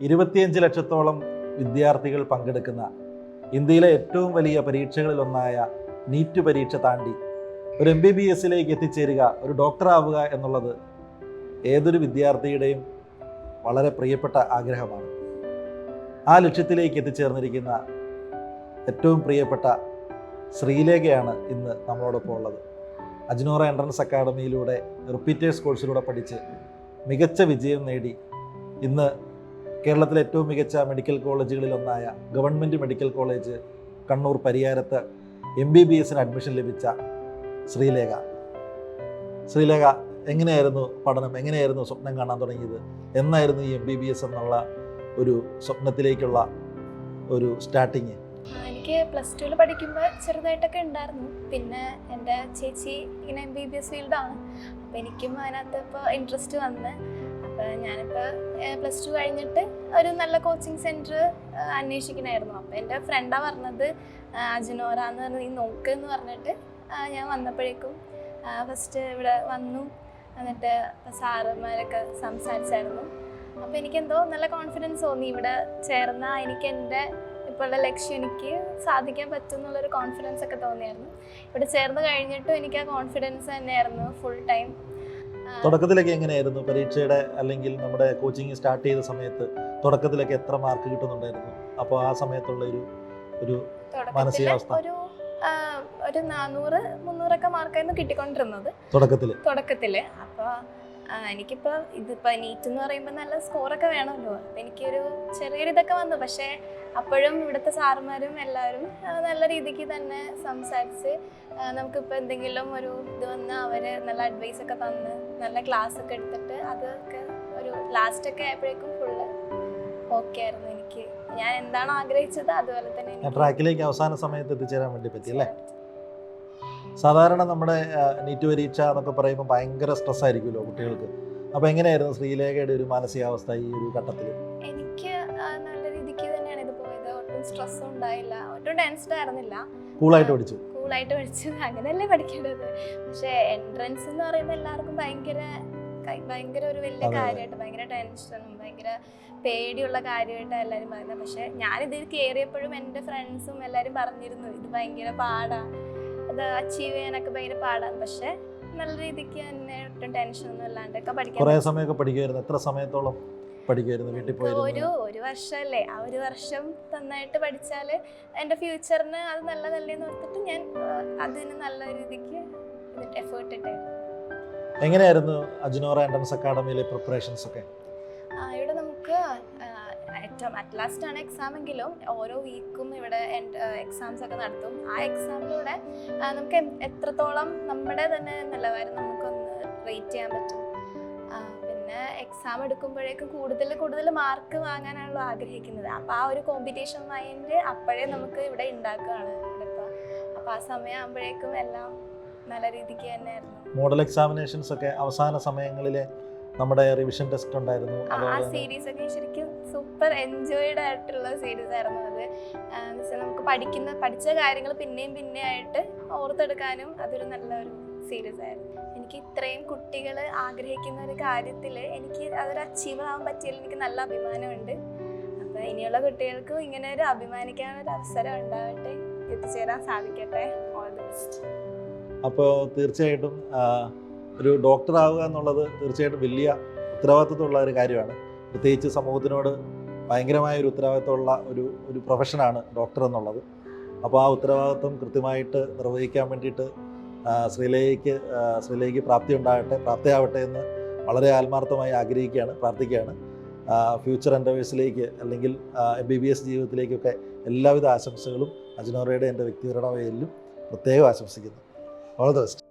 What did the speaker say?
25 ലക്ഷത്തോളം വിദ്യാർത്ഥികൾ പങ്കെടുക്കുന്ന ഇന്ത്യയിലെ ഏറ്റവും വലിയ പരീക്ഷകളിലൊന്നായ നീറ്റ് പരീക്ഷ താണ്ടി ഒരു MBBSലേക്ക് എത്തിച്ചേരുക, ഒരു ഡോക്ടറാവുക എന്നുള്ളത് ഏതൊരു വിദ്യാർത്ഥിയുടെയും വളരെ പ്രിയപ്പെട്ട ആഗ്രഹമാണ്. ആ ലക്ഷ്യത്തിലേക്ക് എത്തിച്ചേർന്നിരിക്കുന്ന ഏറ്റവും പ്രിയപ്പെട്ട ശ്രീലേഖയാണ് ഇന്ന് നമ്മളോടൊപ്പം ഉള്ളത്. അജ്നോറ എൻട്രൻസ് അക്കാഡമിയിലൂടെ റിപ്പീറ്റേഴ്സ് കോഴ്സിലൂടെ പഠിച്ച് മികച്ച വിജയം നേടി ഇന്ന് കേരളത്തിലെ ഏറ്റവും മികച്ച മെഡിക്കൽ കോളേജുകളിലൊന്നായ ഗവൺമെൻറ് മെഡിക്കൽ കോളേജ് കണ്ണൂർ പരിയാരത്ത് MBBSന് അഡ്മിഷൻ ലഭിച്ച ശ്രീലേഖ. ശ്രീലേഖ, എങ്ങനെയായിരുന്നു പഠനം? എങ്ങനെയായിരുന്നു സ്വപ്നം കാണാൻ തുടങ്ങിയത്? എന്നായിരുന്നു ഈ MBBS എന്നുള്ള ഒരു സ്വപ്നത്തിലേക്കുള്ള ഒരു സ്റ്റാർട്ടിങ്? എനിക്ക് +2 പഠിക്കുമ്പോൾ ചെറുതായിട്ടൊക്കെ ഉണ്ടായിരുന്നു. പിന്നെ എൻ്റെ ചേച്ചി ഇങ്ങനെ MBBS ഫീൽഡാണ്, അപ്പോൾ എനിക്കും അതിനകത്ത് ഇപ്പോൾ ഇൻട്രസ്റ്റ് വന്ന്. അപ്പോൾ ഞാനിപ്പോൾ +2 കഴിഞ്ഞിട്ട് ഒരു നല്ല കോച്ചിങ് സെൻറ്റർ അന്വേഷിക്കണമായിരുന്നു. അപ്പോൾ എൻ്റെ ഫ്രണ്ടാണ് പറഞ്ഞത് അജ്നോറ എന്ന് പറഞ്ഞ് നീ നോക്ക് എന്ന് പറഞ്ഞിട്ട് ഞാൻ വന്നപ്പോഴേക്കും ഫസ്റ്റ് ഇവിടെ വന്നു. എന്നിട്ട് സാറന്മാരൊക്കെ സംസാരിച്ചായിരുന്നു. അപ്പോൾ എനിക്കെന്തോ നല്ല കോൺഫിഡൻസ് തോന്നി. ഇവിടെ ചേർന്നാൽ എനിക്ക് എൻ്റെ ഇപ്പോഴുള്ള ലക്ഷ്യം എനിക്ക് സാധിക്കാൻ പറ്റും എന്നുള്ളൊരു കോൺഫിഡൻസ് ഒക്കെ തോന്നിയായിരുന്നു. ഇവിടെ ചേർന്ന് കഴിഞ്ഞിട്ടും എനിക്ക് ആ കോൺഫിഡൻസ് തന്നെയായിരുന്നു ഫുൾ ടൈം. തുടക്കത്തിലൊക്കെ എങ്ങനെയായിരുന്നു പരീക്ഷയുടെ അല്ലെങ്കിൽ നമ്മുടെ കോച്ചിങ് സ്റ്റാർട്ട് ചെയ്ത സമയത്ത്? തുടക്കത്തിലൊക്കെ എത്ര മാർക്ക് കിട്ടുന്നുണ്ടായിരുന്നു? അപ്പോൾ ആ സമയത്തുള്ള ഒരു മാനസികാവസ്ഥ? ഒരു 400-300 മാർക്കായിരുന്നു കിട്ടിക്കൊണ്ടിരുന്നത് തുടക്കത്തിൽ. അപ്പോൾ എനിക്കിപ്പോൾ ഇതിപ്പോൾ നീറ്റ് എന്ന് പറയുമ്പോൾ നല്ല സ്കോറൊക്കെ വേണമല്ലോ. അപ്പോൾ എനിക്കൊരു ചെറിയൊരു ഇതൊക്കെ വന്നു. പക്ഷേ അപ്പോഴും ഇവിടുത്തെ സാറുമാരും എല്ലാവരും നല്ല രീതിക്ക് തന്നെ സംസാരിച്ച് നമുക്കിപ്പോൾ എന്തെങ്കിലും ഒരു ഇത് വന്നാൽ അവർ നല്ല അഡ്വൈസൊക്കെ തന്ന് നല്ല ക്ലാസ്സൊക്കെ എടുത്തിട്ട് അതൊക്കെ ഒരു ലാസ്റ്റൊക്കെ ആയപ്പോഴേക്കും ഫുള്ള് ഓക്കെ ആയിരുന്നു. എനിക്ക് ഞാൻ എന്താണോ ആഗ്രഹിച്ചത് അതുപോലെ തന്നെ ട്രാക്കിലേക്ക് അവസാന സമയത്ത് എത്തിച്ചേരാൻ വേണ്ടി പറ്റിയല്ലേ? സാധാരണ നമ്മുടെ നീറ്റ് പരീക്ഷ എന്നൊക്കെ പറയുമ്പോൾ ഭയങ്കര സ്ട്രെസ് ആയിരിക്കുമല്ലോ കുട്ടികൾക്ക്. അപ്പോൾ എങ്ങനെയായിരുന്നു ശ്രീലേഖയുടെ ഒരു മാനസികാവസ്ഥ ഈ ഒരു ഘട്ടത്തിൽ? എനിക്ക് നല്ല രീതിക്ക് തന്നെയാണ് ഇത് പോയത്. ഒട്ടും സ്ട്രെസ്സും ഉണ്ടായില്ല, ഒട്ടും ടെൻസ്ഡ് ആയിരുന്നില്ല. കൂളായിട്ട് പഠിച്ചു. അങ്ങനെയല്ലേ പഠിക്കേണ്ടത്. പക്ഷേ എൻട്രൻസ് എന്ന് പറയുമ്പോൾ എല്ലാവർക്കും ഭയങ്കര ഒരു വലിയ കാര്യമായിട്ട്, ഭയങ്കര ടെൻഷനും ഭയങ്കര പേടിയുള്ള കാര്യമായിട്ടാണ് എല്ലാവരും പറയുന്നത്. പക്ഷേ ഞാനിതിൽ കയറിയപ്പോഴും എൻ്റെ ഫ്രണ്ട്സും എല്ലാവരും പറഞ്ഞിരുന്നു ഇത് ഭയങ്കര പാടാണ്, അത് അച്ചീവ് ചെയ്യാനൊക്കെ ഭയങ്കര പാടാണ്. പക്ഷേ നല്ല രീതിക്ക് തന്നെ ഒട്ടും ടെൻഷനൊന്നും ഇല്ലാണ്ടൊക്കെ പഠിക്കാൻ. കുറേ സമയമൊക്കെ പഠിക്കുമായിരുന്നു? എത്ര സമയത്തോളം പഠിക്കുമായിരുന്നു? വീട്ടിൽ പോയിരുന്നു? ഒരു വർഷമല്ലേ, ആ ഒരു വർഷം നന്നായിട്ട് പഠിച്ചാൽ എൻ്റെ ഫ്യൂച്ചറിന് അത് നല്ലതല്ലേന്ന് ഓർത്തിട്ട് ഞാൻ അതിന് നല്ല രീതിക്ക് എഫേർട്ട് ഇട്ടായിരുന്നു. എങ്ങനെയായിരുന്നു അജ്നോറ എൻട്രൻസ് അക്കാഡമിയിലെ പ്രിപ്പറേഷൻസ് ഒക്കെ? ഇവിടെ നമുക്ക് ഏറ്റവും ലാസ്റ്റ് ആണ് എക്സാം എങ്കിലും ഓരോ വീക്കും ഇവിടെ എക്സാംസ് ഒക്കെ നടത്തും. ആ എക്സാമിലൂടെ നമുക്ക് എത്രത്തോളം നമ്മുടെ തന്നെ നിലവാരം നമുക്കൊന്ന് റേറ്റ് ചെയ്യാൻ പറ്റും. പിന്നെ എക്സാം എടുക്കുമ്പോഴേക്കും കൂടുതൽ മാർക്ക് വാങ്ങാനാണല്ലോ ആഗ്രഹിക്കുന്നത്. അപ്പോൾ ആ ഒരു കോമ്പറ്റീഷൻ മൈൻഡ് അപ്പോഴേ നമുക്ക് ഇവിടെ ഉണ്ടാക്കുകയാണ് ഇപ്പോൾ. അപ്പോൾ ആ സമയമാകുമ്പോഴേക്കും എല്ലാം നല്ല രീതിക്ക് തന്നെയായിരുന്നു. മോഡൽ എക്സാമിനേഷൻസ് ഒക്കെ അവസാന സമയങ്ങളിലെ നമ്മുടെ റിവിഷൻ ടെസ്റ്റ് ഉണ്ടായിരുന്നു. ആ സീരീസ് ഒക്കെ ശരിക്കും സൂപ്പർ എൻജോയ്ഡ് ആയിട്ടുള്ള സീരീസ് ആയിരുന്നു അത്. നമുക്ക് പഠിച്ച കാര്യങ്ങൾ പിന്നെയും ആയിട്ട് ഓർത്തെടുക്കാനും അതൊരു നല്ലൊരു സീരീസ് ആയിരുന്നു. എനിക്ക് ഇത്രയും കുട്ടികൾ ആഗ്രഹിക്കുന്ന ഒരു കാര്യത്തിൽ എനിക്ക് അതൊരു അച്ചീവ് ആവാൻ പറ്റിയതിൽ എനിക്ക് നല്ല അഭിമാനമുണ്ട്. അപ്പോൾ ഇനിയുള്ള കുട്ടികൾക്കും ഇങ്ങനെ ഒരു അഭിമാനിക്കാനൊരു അവസരം ഉണ്ടാവട്ടെ, എത്തിച്ചേരാൻ സാധിക്കട്ടെ. All the best. അപ്പോൾ തീർച്ചയായിട്ടും ഒരു ഡോക്ടറാവുക എന്നുള്ളത് തീർച്ചയായിട്ടും വലിയ ഉത്തരവാദിത്വമുള്ള ഒരു കാര്യമാണ്. പ്രത്യേകിച്ച് സമൂഹത്തിനോട് ഭയങ്കരമായ ഒരു ഉത്തരവാദിത്വമുള്ള ഒരു പ്രൊഫഷനാണ് ഡോക്ടർ എന്നുള്ളത്. അപ്പോൾ ആ ഉത്തരവാദിത്വം കൃത്യമായിട്ട് നിർവഹിക്കാൻ വേണ്ടിയിട്ട് ശ്രീലേഖയ്ക്ക് പ്രാപ്തിയാവട്ടെ എന്ന് വളരെ ആത്മാർത്ഥമായി പ്രാർത്ഥിക്കുകയാണ്. ഫ്യൂച്ചർ എൻഡവേഴ്സിലേക്ക് അല്ലെങ്കിൽ MBBS ജീവിതത്തിലേക്കൊക്കെ എല്ലാവിധ ആശംസകളും അജ്നോറയുടെ എൻ്റെ വ്യക്തിപരമായ പേരിലും പ്രത്യേകം ആശംസിക്കുന്നു. All the best.